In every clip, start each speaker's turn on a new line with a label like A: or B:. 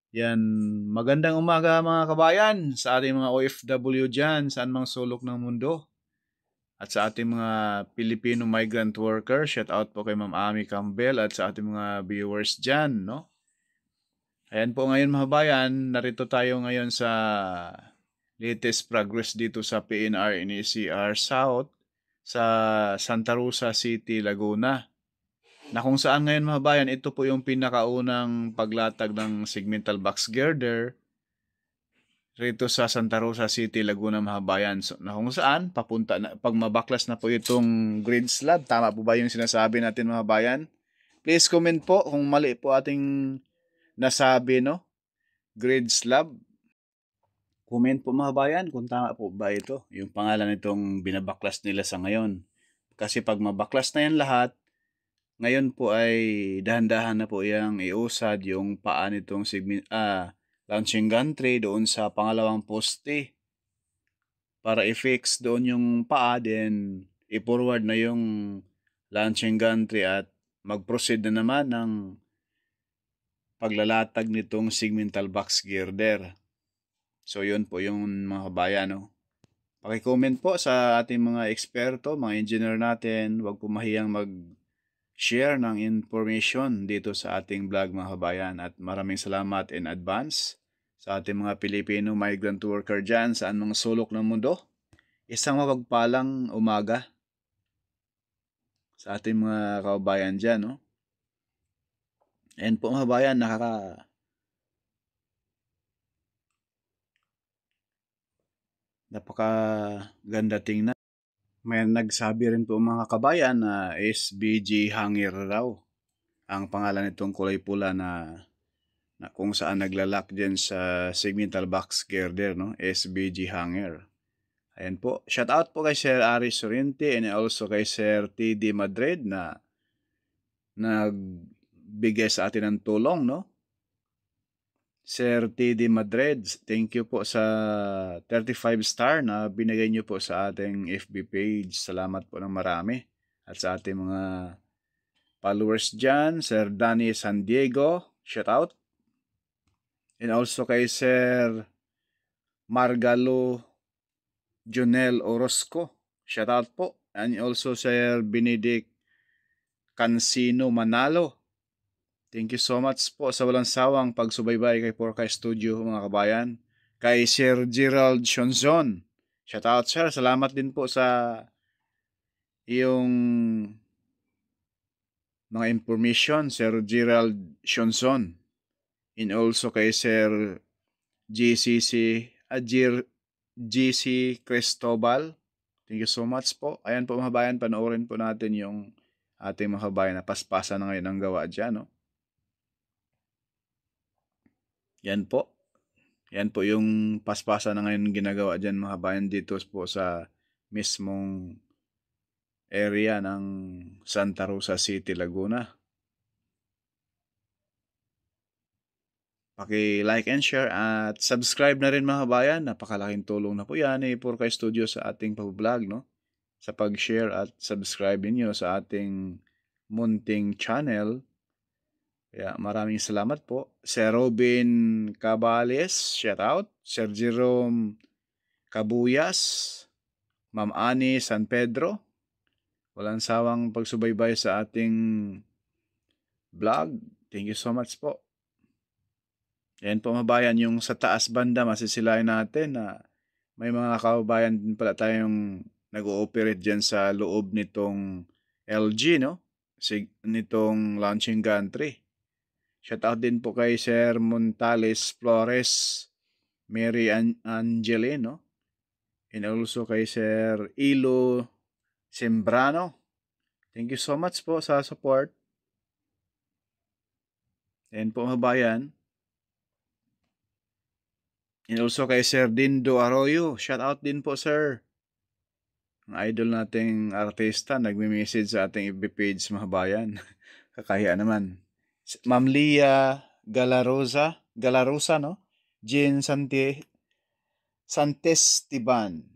A: Yan, magandang umaga mga kabayan sa ating mga OFW dyan, saan mang sulok ng mundo. At sa ating mga Filipino migrant worker, shout out po kay Ma'am Ami Campbell at sa ating mga viewers dyan, no? Ayan po ngayon mga kabayan, narito tayo ngayon sa latest progress dito sa PNR NECR South sa Santa Rosa City, Laguna. Na kung saan ngayon mga kabayan, ito po yung pinakaunang paglatag ng segmental box girder rito sa Santa Rosa City, Laguna, Mahabayan. So, na kung saan, papunta na, pag mabaklas na po itong grid slab, tama po ba yung sinasabi natin mga bayan? Please comment po kung mali po ating nasabi, no? Grid slab. Comment po mga bayan kung tama po ba ito, yung pangalan nitong binabaklas nila sa ngayon. Kasi pag mabaklas na yan lahat, ngayon po ay dahan-dahan na po yung iusad yung paa nitong launching gantry doon sa pangalawang poste para i-fix doon yung paa, then i-forward na yung launching gantry at mag-proceed na naman ng paglalatag nitong segmental box girder. So yun po yung mga kabayan, no? Paki-comment po sa ating mga eksperto, mga engineer natin, huwag po mahiyang mag-share ng information dito sa ating vlog mga kabayan, at maraming salamat in advance sa ating mga Pilipino migrant worker dyan saan mga sulok ng mundo. Isang mapagpalang umaga sa ating mga kababayan dyan, no? And po mga kabayan, napakaganda tingnan. May nagsabi rin po mga kabayan na SBG Hanger raw ang pangalan nitong kulay pula na kung saan naglalak din sa segmental box girder, no? SBG Hanger. Ayan po. Shout out po kay Sir Aris Sorrente and also kay Sir TD Madrid na nagbigay sa atin ng tulong, no? Sir TD Madrid, thank you po sa 35 star na binigay niyo po sa ating FB page. Salamat po ng marami. At sa ating mga followers dyan, Sir Danny San Diego, shout out. And also kay Sir Margalo Jonel Orozco, shout out po. And also Sir Benedict Cansino Manalo. Thank you so much po sa walang sawang pagsubaybay kay Porca Studio mga kabayan. Kay Sir Gerald Shonzon, shout out sir, salamat din po sa iyong mga information, Sir Gerald Shonzon. And also kay Sir GC Cristobal. Thank you so much po. Ayan po mga kabayan, panoorin po natin yung ating mga kabayan na paspasa na ngayon ang gawa dyan, no? Yan po. Yan po yung paspasa na ngayon ginagawa dyan mga kabayan dito po sa mismong area ng Santa Rosa City, Laguna. Paki-like and share at subscribe na rin mga kabayan. Napakalaking tulong na po yan Porca Studio sa ating pag-vlog, no? Sa pag-share at subscribe niyo sa ating munting channel. Kaya maraming salamat po. Sir Robin Cabales, shout out. Sir Jerome Cabuyas, Ma'am Ani San Pedro, walang sawang pagsubaybay sa ating vlog. Thank you so much po. Yan po mga bayan, yung sa taas banda masisilayan natin na may mga kababayan din pala tayong nag-ooperate dyan sa loob nitong LG, no? Nitong launching gantry. Shout out din po kay Sir Montales Flores, Mary Angeline, no? And also kay Sir Ilo Sembrano. Thank you so much po sa support. And po mga bayan. And also kay Sir Dindo Arroyo. Shout out din po sir. Ang idol nating artista nagme-message sa ating FB page mga bayan. Kakahiya naman. Ma'am Lia Galarosa, no? Jean Santestiban.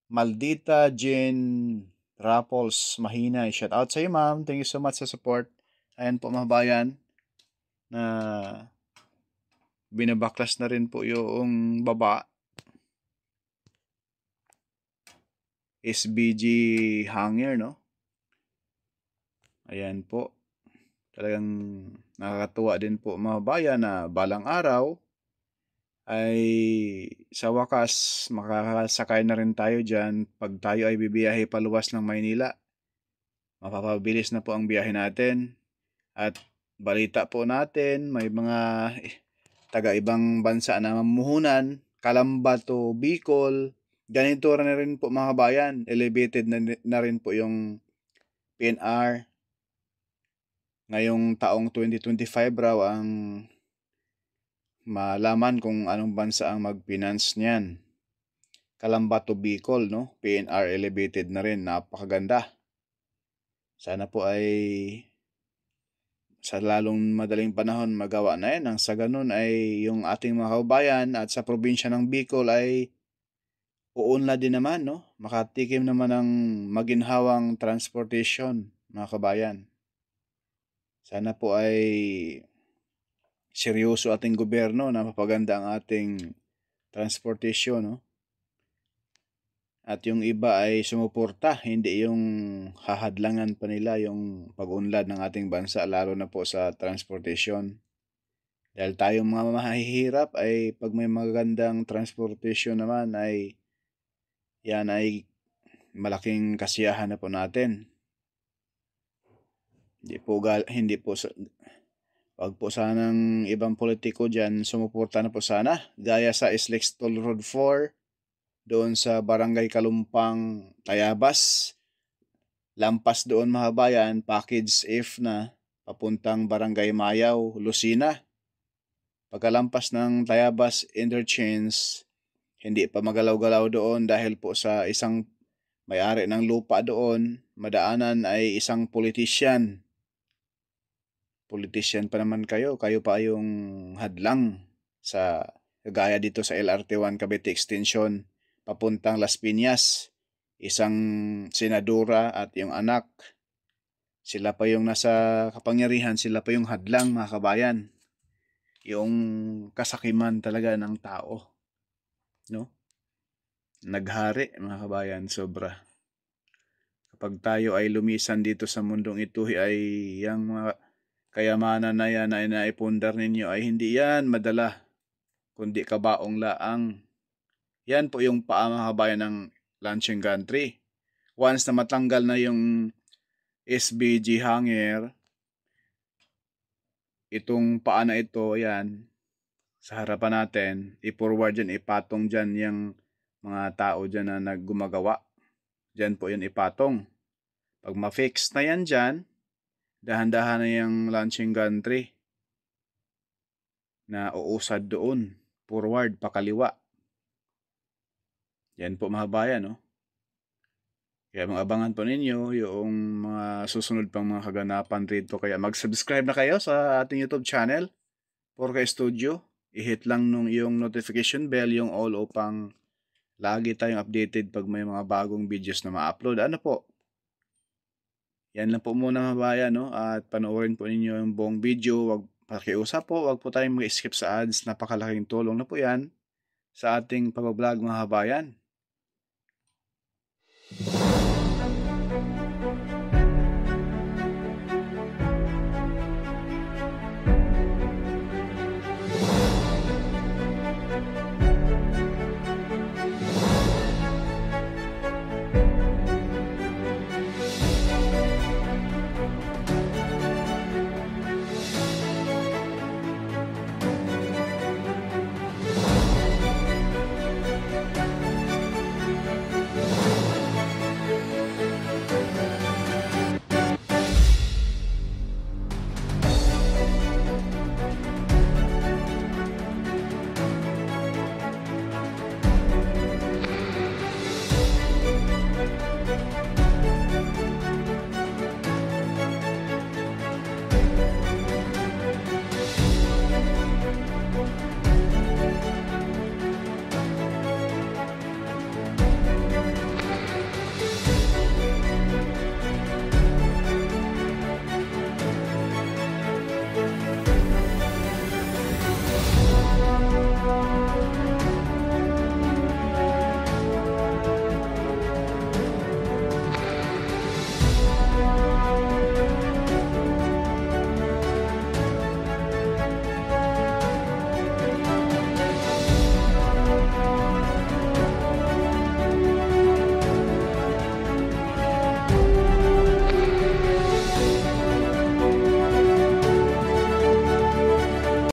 A: Maldita Jean Raffles Mahina. Shout out sa iyo ma'am. Thank you so much sa support. Ayan po mga bayan na binabaklas na rin po yung baba. SBG hanger, no? Ayan po. Talagang nakakatuwa din po mga bayan na balang araw ay sa wakas makakasakay na rin tayo dyan pag tayo ay bibiyahe paluwas ng Maynila. Mapapabilis na po ang biyahe natin. At balita po natin, may mga taga-ibang bansa na mamuhunan, Calamba to Bicol. Ganito na rin po mga bayan, elevated na rin po yung PNR. Ngayong taong 2025 raw ang malaman kung anong bansa ang mag-finance niyan. Calamba to Bicol, no? PNR elevated na rin, napakaganda. Sana po ay sa lalong madaling panahon magawa na yan. Nang sa ganun ay yung ating mga kababayan at sa probinsya ng Bicol ay uunlad din naman, no? Makatikim naman ng maginhawang transportation, mga kabayan. Sana po ay seryoso ating gobyerno na mapaganda ang ating transportation, no? At yung iba ay sumuporta, hindi yung hahadlangan pa nila yung pag-unlad ng ating bansa, lalo na po sa transportation. Dahil tayong mga mahihirap ay pag may magandang transportation naman ay yan ay malaking kasiyahan na po natin. Wag po sanang ibang politiko dyan sumuporta na po sana. Gaya sa SLEX Toll Road 4, doon sa Barangay Kalumpang, Tayabas. Lampas doon mga bayan, package F na, papuntang Barangay Mayaw, Lucena. Pagkalampas ng Tayabas Interchange, hindi pa magalaw-galaw doon dahil po sa isang may-ari ng lupa doon, madaanan ay isang politician. Politician pa naman kayo pa yung hadlang sa gaya dito sa LRT1 Cavite Extension papuntang Las Piñas. Isang senadora at yung anak. Sila pa yung nasa kapangyarihan, sila pa yung hadlang, mga kabayan. Yung kasakiman talaga ng tao, no? Naghari, mga kabayan, sobra. Kapag tayo ay lumisan dito sa mundong ito ay yung mga kayamanan na yan ay naipundar ninyo ay hindi yan madala, kundi kabaong laang. Yan po yung paa, mga kabayan, ng launching gantry. Once na matanggal na yung SBG hanger, itong paa na ito, yan, sa harapan natin, i-forward dyan, ipatong dyan yung mga tao dyan na naggumagawa. Dyan po yun ipatong. Pag ma-fix na yan dyan, dahan-dahan na yung launching gantry na uusad doon, forward, pakaliwa. Yan po mga bayan, no? Kaya abangan po ninyo yung mga susunod pang mga kaganapan rito. Kaya mag-subscribe na kayo sa ating YouTube channel, Porka Studio. I-hit lang nung yung notification bell, yung all, upang lagi tayong updated pag may mga bagong videos na ma-upload. Ano po? Yan lang po muna mga bayan, no? At panoorin po ninyo yung buong video. Wag pakiusap po, wag po tayong mag-skip sa ads. Napakalaking tulong na po yan sa ating pag-vlog, mga bayan.